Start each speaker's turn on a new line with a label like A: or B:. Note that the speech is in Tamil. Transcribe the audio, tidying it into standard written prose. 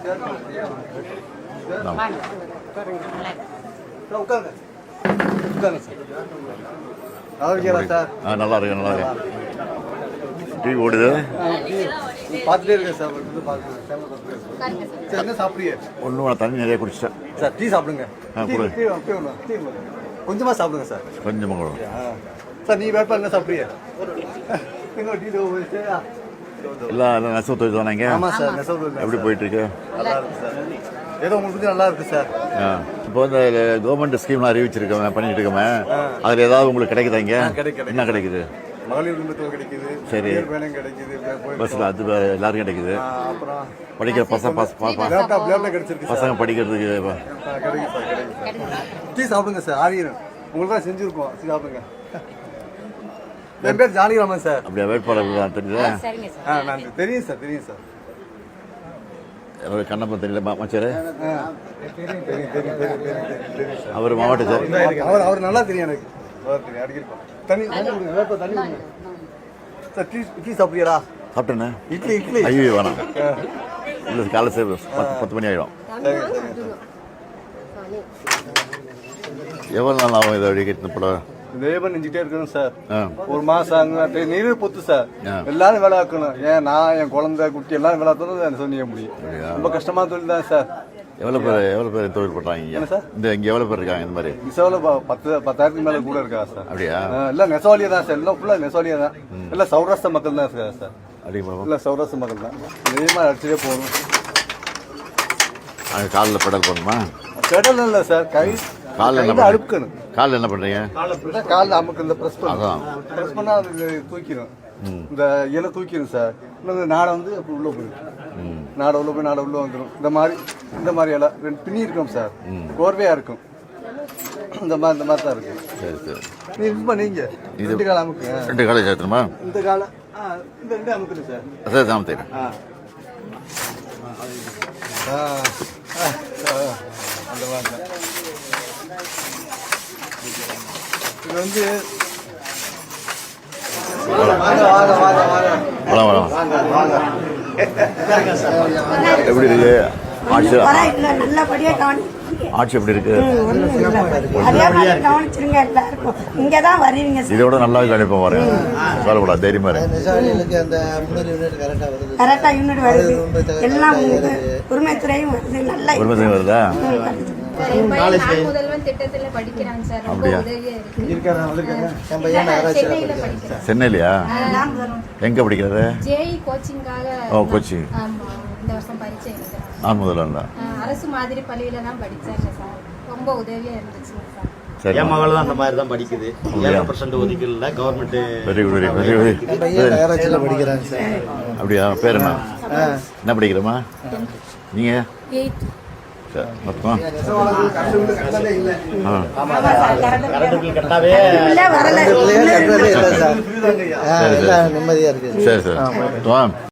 A: நல்லா இருக்கு நல்லா இருக்கு. டிவி ஓடுது
B: பார்த்துட்டே இருக்கேன் சார். என்ன சாப்பிடுங்க?
A: ஒன்றும் தண்ணி நிறைய குடிச்சிட்டேன்
B: சார். டீ சாப்பிடுங்க. கொஞ்சமாக சாப்பிடுங்க சார்.
A: கொஞ்சமாக
B: சார். நீ வேட்பா என்ன சாப்பிடுங்க?
A: எல்லாம் நெசவு தொழில் தானேங்க?
B: ஆமாம் சார். நெசவு தொழில்
A: எப்படி போயிட்டு இருக்கு?
B: நல்லா இருக்கு சார். ஏதோ உங்களுக்கு நல்லா இருக்கு சார்.
A: இப்போ வந்து கவர்மெண்ட் ஸ்கீம்லாம் அறிவிச்சிருக்கோம், பண்ணிட்டு இருக்கோமே, அதில் ஏதாவது உங்களுக்கு கிடைக்குதாங்க?
B: கிடைக்குது.
A: என்ன கிடைக்குது?
B: மகளிர் குடும்பத்தில் கிடைக்குது.
A: சரி.
B: வேலையும் கிடைக்குது.
A: பஸ்ஸில் அது எல்லாருக்கும் கிடைக்குது.
B: அப்புறம்
A: படிக்கிற பசங்க
B: கிடைச்சிருக்கு.
A: பசங்க படிக்கிறதுக்கு
B: கிடைக்கும் சார். கிடைக்கும். டீ சாப்பிடுங்க சார். ஆரியம் உங்களுக்கு தான் செஞ்சுருக்கோம். சாப்பிடுங்க. என் பேர் ஜானகிராமன் சார்.
A: அப்படியே வேட்பாளர் தெரியுதா?
B: நான் தெரியும் சார். தெரியும் சார்.
A: கண்ணப்பன் தெரியல மச்சாரு? அவர் மாவட்ட
B: அவர் நல்லா தெரியும் எனக்கு. அடிக்கிறோம். தண்ணி சார். டீ சாப்பிடுறா?
A: சாப்பிட்டேண்ணே.
B: இட்லி.
A: ஐயோ வேணாம். இல்லை காலை சேர் 10 மணி ஆகிடும். எவ்வளோ நாள் ஆகும் இதை அடிக்கிறது படம்?
B: லேபர் நெஞ்சிட்டே இருக்கணும் சார். ஒரு மாசம் நீர் பொத்து சார். எல்லாரும் வேலை ஆக்கணும். ஏன் நான் என் குழந்தை குட்டி எல்லாரும் வேலை ஆக்கணும் சொல்லிய முடியும். ரொம்ப கஷ்டமான தொழில் தான் சார்.
A: எவ்வளோ பேர் தொழில் பண்றாங்க
B: சார்?
A: இந்த இங்கே எவ்வளோ பேர் இருக்காங்க? இந்த மாதிரி
B: நெசவால 10,000 மேல கூட இருக்கா சார்.
A: அப்படியா?
B: எல்லாம் நெசவாலியா தான் சார். எல்லாம் ஃபுல்லா நெசவாலியா தான். எல்லாம் சௌராஷ்டிர மக்கள் தான் இருக்காங்க சார். இல்லை சௌராஷ்டிர மக்கள் தான். நிச்சயமா அடிச்சுட்டே போகணும்.
A: அங்கே காலில் பெடல் பண்ணணுமா?
B: பெடல் இல்லை சார். காலில் அழுக்கணும்.
A: காலில் என்ன பண்றீங்க?
B: காலில் அமுக்கு இந்த ப்ரெஸ் பண்ணலாம். ப்ரெஸ் பண்ணா அது தூக்கிடும். இந்த இலை தூக்கிடும் சார். இன்னும் நாடை வந்து அப்படி உள்ள போயிடும். நாடை உள்ள வந்துடும். இந்த மாதிரி இலை 2 பின்னி இருக்கும் சார். கோர்வையா இருக்கும். இந்த மாதிரி தான் இருக்கும்.
A: சரி சரி.
B: நீங்க 2 காலம் அமுக்கு.
A: 2 காலம் சேர்த்துமா?
B: இந்த காலம் இந்த 2 அமுக்குது சார்.
A: சரி சாமத்தேன்.
B: அந்த மாதிரி இது வந்து
A: எப்படி இருக்கு ஆட்சி?
C: நல்லபடியா
A: ஆட்சி எப்படி இருக்கு?
C: கவனிச்சிருங்க. எல்லாருக்கும் இங்கதான் வருவீங்க.
A: இதோட நல்லா கணிப்போம் வரேன். சொல்லக்கூடாது, தைரியமா
C: கரெக்டா யூனிட் வருது. எல்லாம் உரிமைத்துறையும் வருது. நல்லா
A: உரிமைத்துறை வருதா? சென்னையிலயா? எங்க படிக்கிறது? கோச்சிங். நான் முதல்ல
D: அரசு மாதிரி பள்ளியில தான் படிச்சாங்க சார். ரொம்ப உதவியா இருந்துச்சு சார்.
A: சரி.
E: என் மகள் தான் அந்த மாதிரி தான் படிக்குது. 7% ஒதுக்கல கவர்மெண்ட்.
A: Very good.
B: படிக்கிறாங்க சார்.
A: அப்படியா? பேர் என்ன படிக்கிறமா? நீங்க?
D: 8th.
A: நிம்மதியா இருக்கு. சரி சரி.